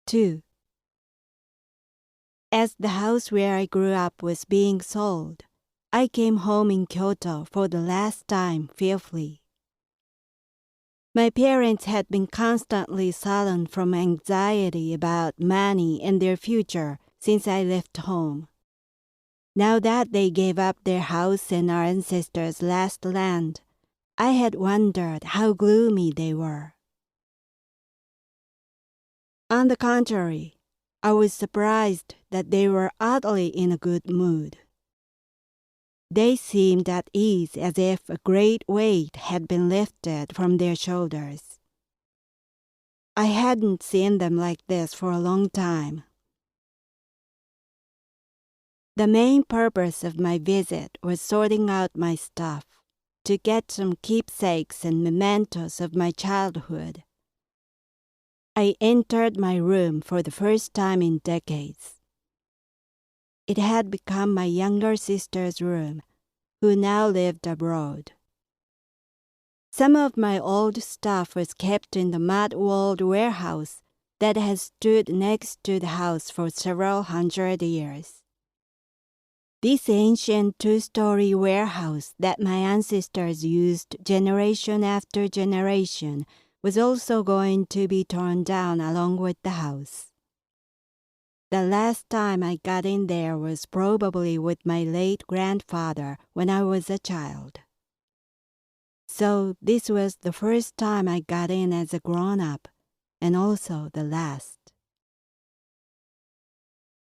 2. As the house where I grew up was being sold, I came home in Kyoto for the last time fearfully. My parents had been constantly sullen from anxiety about money and their future since I left home. Now that they gave up their house and our ancestors' last land, I had wondered how gloomy they were. On the contrary, I was surprised that they were oddly in a good mood. They seemed at ease as if a great weight had been lifted from their shoulders. I hadn't seen them like this for a long time. The main purpose of my visit was sorting out my stuff, to get some keepsakes and mementos of my childhood. I entered my room for the first time in decades. It had become my younger sister's room, who now lived abroad. Some of my old stuff was kept in the mud-walled warehouse that has stood next to the house for several hundred years. This ancient two-story warehouse that my ancestors used generation after generation was also going to be torn down along with the house. The last time I got in there was probably with my late grandfather when I was a child. So this was the first time I got in as a grown-up, and also the last.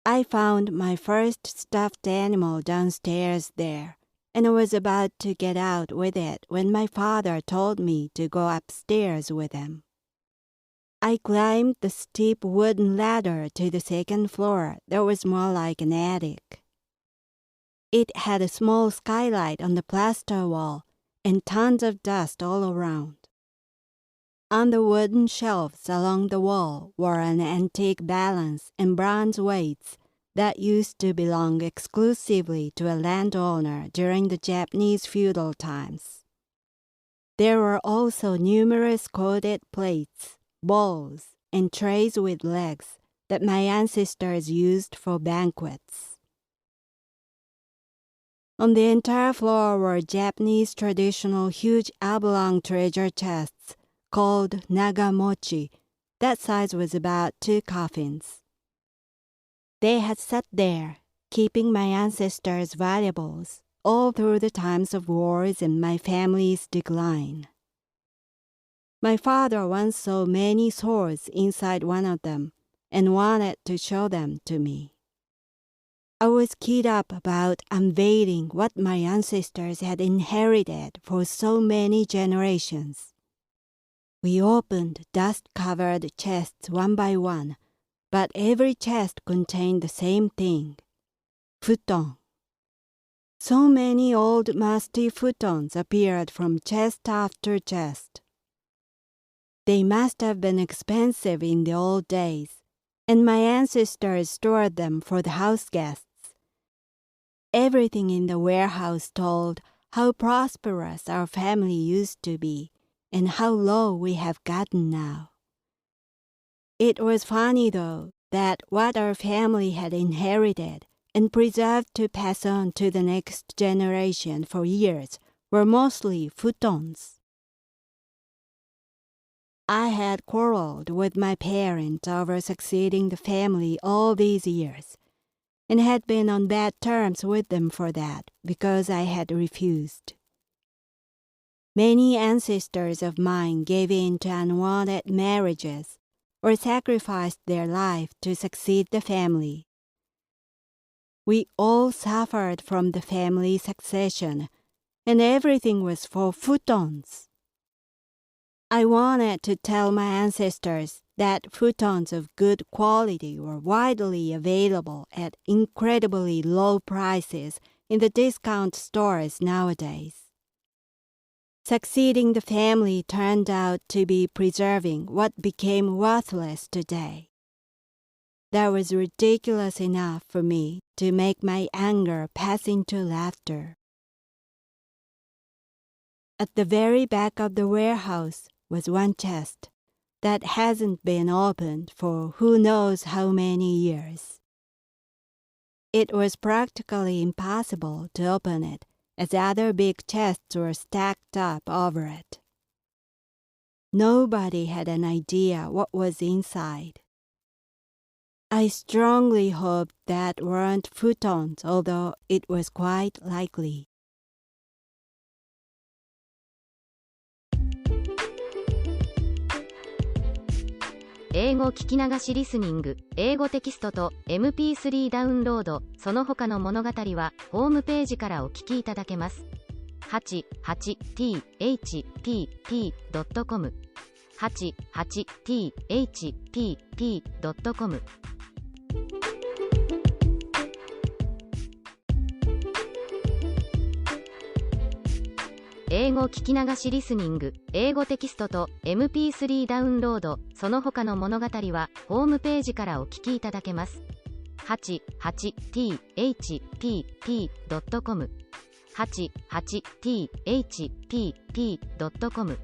I found my first stuffed animal downstairs there, and was about to get out with it when my father told me to go upstairs with him. I climbed the steep wooden ladder to the second floor that was more like an attic. It had a small skylight on the plaster wall and tons of dust all around. On the wooden shelves along the wall were an antique balance and bronze weights that used to belong exclusively to a landowner during the Japanese feudal times. There were also numerous coated plates, bowls, and trays with legs that my ancestors used for banquets. On the entire floor were Japanese traditional huge oblong treasure chests called nagamochi. That size was about 2 coffins. They had sat there, keeping my ancestors' valuables all through the times of wars and my family's decline. My father once saw many swords inside one of them and wanted to show them to me. I was keyed up about unveiling what my ancestors had inherited for so many generations. We opened dust-covered chests one by one, but every chest contained the same thing: futon. So many old musty futons appeared from chest after chest. They must have been expensive in the old days, and my ancestors stored them for the house guests. Everything in the warehouse told how prosperous our family used to be and how low we have gotten now. It was funny, though, that what our family had inherited and preserved to pass on to the next generation for years were mostly futons. I had quarreled with my parents over succeeding the family all these years, and had been on bad terms with them for that because I had refused. Many ancestors of mine gave in to unwanted marriages or sacrificed their life to succeed the family. We all suffered from the family succession, and everything was for futons. I wanted to tell my ancestors that futons of good quality were widely available at incredibly low prices in the discount stores nowadays. Succeeding the family turned out to be preserving what became worthless today. That was ridiculous enough for me to make my anger pass into laughter. At the very back of the warehouse was one chest, that hasn't been opened for who knows how many years. It was practically impossible to open it, as other big chests were stacked up over it. Nobody had an idea what was inside. I strongly hoped that weren't futons, although it was quite likely. 英語聞き流しリスニング、英語テキストと MP3 ダウンロード、その他の物語はホームページからお聞きいただけます。88thpp.com 88thpp.com 英語聞き流しリスニング、英語テキストと MP3 ダウンロード、その他の物語はホームページからお聞きいただけます。88thpp.com 88thpp.com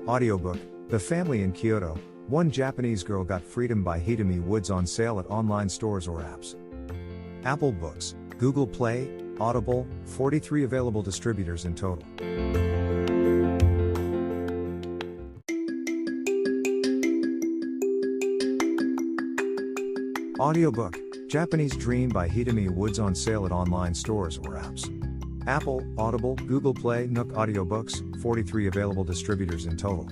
Audiobook, The Family in Kyoto, One Japanese Girl Got Freedom by Hidemi Woods on sale at online stores or apps. Apple Books, Google Play, Audible, 43 available distributors in total. Audiobook, Japanese Dream by Hidemi Woods on sale at online stores or apps. Apple, Audible, Google Play, Nook Audiobooks, 43 available distributors in total.